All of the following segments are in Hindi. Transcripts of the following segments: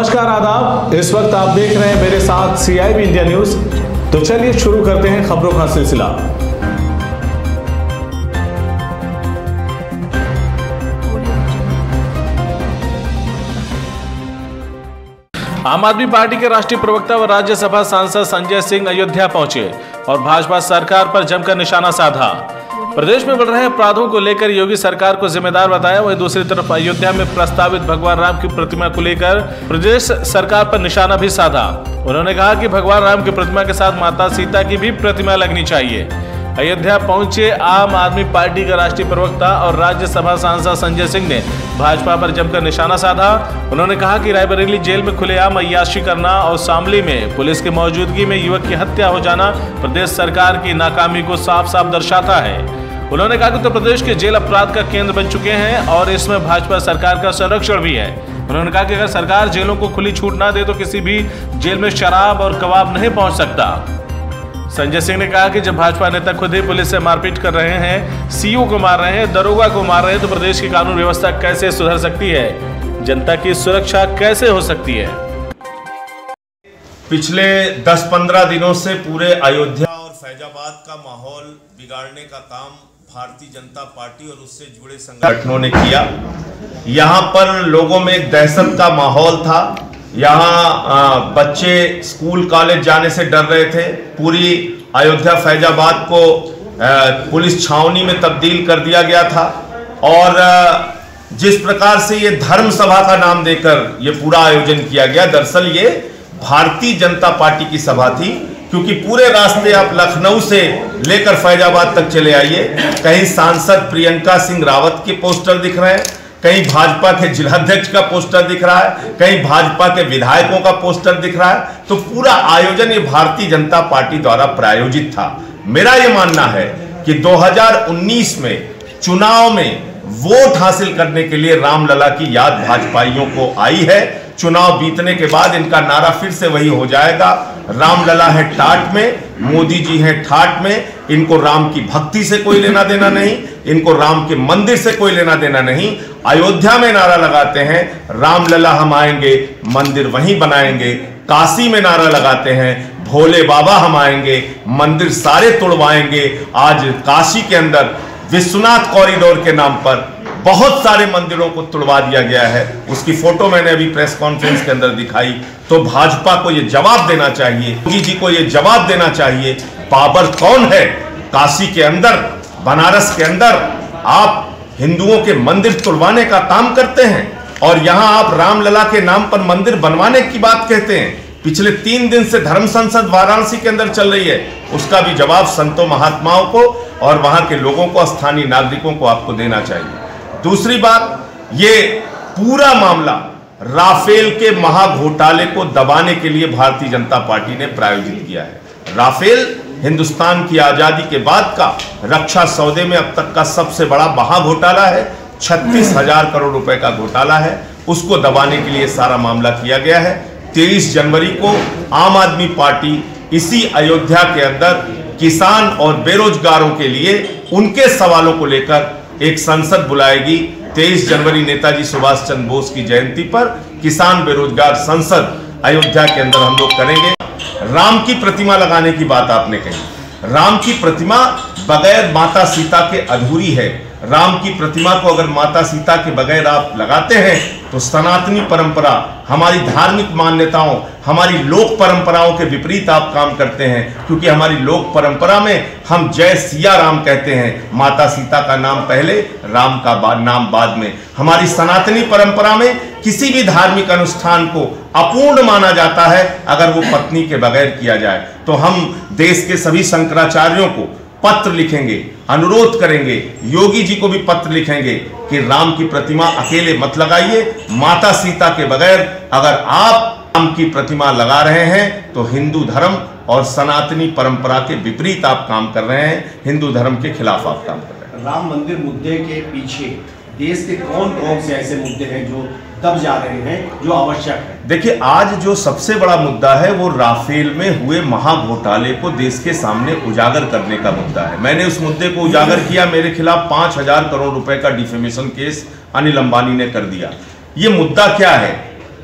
नमस्कार आदाब। इस वक्त आप देख रहे हैं मेरे साथ CIB इंडिया न्यूज। तो चलिए शुरू करते हैं खबरों का सिलसिला। आम आदमी पार्टी के राष्ट्रीय प्रवक्ता व राज्यसभा सांसद संजय सिंह अयोध्या पहुंचे और भाजपा सरकार पर जमकर निशाना साधा। प्रदेश में बढ़ रहे अपराधों को लेकर योगी सरकार को जिम्मेदार बताया। वहीं दूसरी तरफ अयोध्या में प्रस्तावित भगवान राम की प्रतिमा को लेकर प्रदेश सरकार पर निशाना भी साधा। उन्होंने कहा कि भगवान राम की प्रतिमा के साथ माता सीता की भी प्रतिमा लगनी चाहिए। अयोध्या पहुंचे आम आदमी पार्टी का राष्ट्रीय प्रवक्ता और राज्यसभा सांसद संजय सिंह ने भाजपा पर जमकर निशाना साधा। उन्होंने कहा कि रायबरेली जेल में खुलेआम अय्याशी करना और शामली में पुलिस की मौजूदगी में युवक की हत्या हो जाना प्रदेश सरकार की नाकामी को साफ साफ दर्शाता है। उन्होंने कहा कि उत्तर प्रदेश के जेल अपराध का केंद्र बन चुके हैं और इसमें भाजपा सरकार का संरक्षण भी है। उन्होंने कहा कि अगर सरकार जेलों को खुली छूट ना दे तो किसी भी जेल में शराब और कबाब नहीं पहुंच सकता। संजय सिंह ने कहा कि जब भाजपा नेता खुद ही पुलिस से मारपीट कर रहे हैं, सीओ को मार रहे हैं, दरोगा को मार रहे हैं, तो प्रदेश की कानून व्यवस्था कैसे सुधर सकती है? जनता की सुरक्षा कैसे हो सकती है? पिछले 10-15 दिनों से पूरे अयोध्या और फैजाबाद का माहौल बिगाड़ने का काम भारतीय जनता पार्टी और उससे जुड़े संगठनों ने किया। यहाँ पर लोगों में एक दहशत का माहौल था। यहाँ बच्चे स्कूल कॉलेज जाने से डर रहे थे। पूरी अयोध्या फैजाबाद को पुलिस छावनी में तब्दील कर दिया गया था और जिस प्रकार से ये धर्म सभा का नाम देकर ये पूरा आयोजन किया गया, दरअसल ये भारतीय जनता पार्टी की सभा थी, क्योंकि पूरे रास्ते आप लखनऊ से लेकर फैजाबाद तक चले आइए, कहीं सांसद प्रियंका सिंह रावत के पोस्टर दिख रहे हैं, कहीं भाजपा के जिलाध्यक्ष का पोस्टर दिख रहा है, कहीं भाजपा के विधायकों का पोस्टर दिख रहा है। तो पूरा आयोजन ये भारतीय जनता पार्टी द्वारा प्रायोजित था। मेरा ये मानना है कि 2019 में चुनाव में वोट हासिल करने के लिए रामलला की याद भाजपाइयों को आई है। चुनाव बीतने के बाद इनका नारा फिर से वही हो जाएगा, रामलला है टाट में, मोदी जी हैं ठाट में। इनको राम की भक्ति से कोई लेना देना नहीं, इनको राम के मंदिर से कोई लेना देना नहीं। अयोध्या में नारा लगाते हैं रामलला हम आएंगे, मंदिर वहीं बनाएंगे। काशी में नारा लगाते हैं भोले बाबा हम आएंगे, मंदिर सारे तोड़वाएंगे। आज काशी के अंदर विश्वनाथ कॉरिडोर के नाम पर बहुत सारे मंदिरों को तुड़वा दिया गया है। उसकी फोटो मैंने अभी प्रेस कॉन्फ्रेंस के अंदर दिखाई। तो भाजपा को यह जवाब देना चाहिए, योगी जी को यह जवाब देना चाहिए, पावर कौन है? काशी के अंदर, बनारस के अंदर आप हिंदुओं के मंदिर तुड़वाने का काम करते हैं और यहां आप रामलला के नाम पर मंदिर बनवाने की बात कहते हैं। पिछले 3 दिन से धर्म संसद वाराणसी के अंदर चल रही है, उसका भी जवाब संतों महात्माओं को और वहां के लोगों को, स्थानीय नागरिकों को आपको देना चाहिए। दूसरी बात, ये पूरा मामला राफेल के महाघोटाले को दबाने के लिए भारतीय जनता पार्टी ने प्रायोजित किया है। राफेल हिंदुस्तान की आजादी के बाद का रक्षा सौदे में अब तक का सबसे बड़ा महाघोटाला है। 36,000 करोड़ रुपए का घोटाला है, उसको दबाने के लिए सारा मामला किया गया है। 23 जनवरी को आम आदमी पार्टी इसी अयोध्या के अंदर किसान और बेरोजगारों के लिए उनके सवालों को लेकर एक संसद बुलाएगी। 23 जनवरी नेताजी सुभाष चंद्र बोस की जयंती पर किसान बेरोजगार संसद अयोध्या के अंदर हम लोग करेंगे। राम की प्रतिमा लगाने की बात आपने कही। राम की प्रतिमा बगैर माता सीता के अधूरी है। राम की प्रतिमा को अगर माता सीता के बगैर आप लगाते हैं तो सनातनी परंपरा, हमारी धार्मिक मान्यताओं, हमारी लोक परंपराओं के विपरीत आप काम करते हैं। क्योंकि हमारी लोक परंपरा में हम जय सिया राम कहते हैं, माता सीता का नाम पहले, राम का नाम बाद में। हमारी सनातनी परंपरा में किसी भी धार्मिक अनुष्ठान को अपूर्ण माना जाता है अगर वो पत्नी के बगैर किया जाए। तो हम देश के सभी शंकराचार्यों को पत्र लिखेंगे, अनुरोध करेंगे, योगी जी को भी पत्र लिखेंगे कि राम की प्रतिमा अकेले मत लगाइए। माता सीता के बगैर अगर आप राम की प्रतिमा लगा रहे हैं तो हिंदू धर्म और सनातनी परंपरा के विपरीत आप काम कर रहे हैं, हिंदू धर्म के खिलाफ आप काम कर रहे हैं। राम मंदिर मुद्दे के पीछे देश के कौन कौन से ऐसे मुद्दे हैं जो दब जा रहे हैं, जो आवश्यक है? देखिए, आज जो सबसे बड़ा मुद्दा है वो राफेल में हुए महाघोटाले को देश के सामने उजागर करने का मुद्दा है। मैंने उस मुद्दे को उजागर किया। मेरे खिलाफ 5,000 करोड़ रुपए का डिफेमेशन केस अनिल अंबानी ने कर दिया। ये मुद्दा क्या है?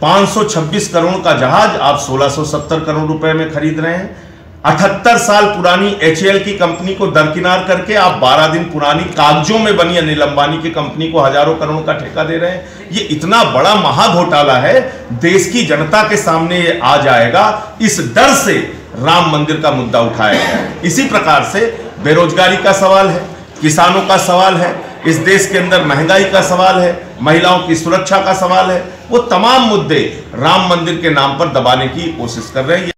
526 करोड़ का जहाज आप 1670 करोड़ रुपए में खरीद रहे हैं। 78 साल पुरानी HAL की कंपनी को दरकिनार करके आप 12 दिन पुरानी कागजों में बनी अनिल अंबानी की कंपनी को हजारों करोड़ का ठेका दे रहे हैं। ये इतना बड़ा महाघोटाला है, देश की जनता के सामने ये आ जाएगा, इस डर से राम मंदिर का मुद्दा उठाया गया है। इसी प्रकार से बेरोजगारी का सवाल है, किसानों का सवाल है, इस देश के अंदर महंगाई का सवाल है, महिलाओं की सुरक्षा का सवाल है, वो तमाम मुद्दे राम मंदिर के नाम पर दबाने की कोशिश कर रहे हैं।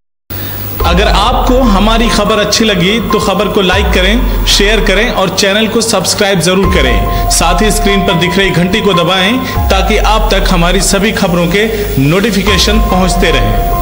अगर आपको हमारी खबर अच्छी लगी तो खबर को लाइक करें, शेयर करें और चैनल को सब्सक्राइब जरूर करें। साथ ही स्क्रीन पर दिख रही घंटी को दबाएं ताकि आप तक हमारी सभी खबरों के नोटिफिकेशन पहुंचते रहें।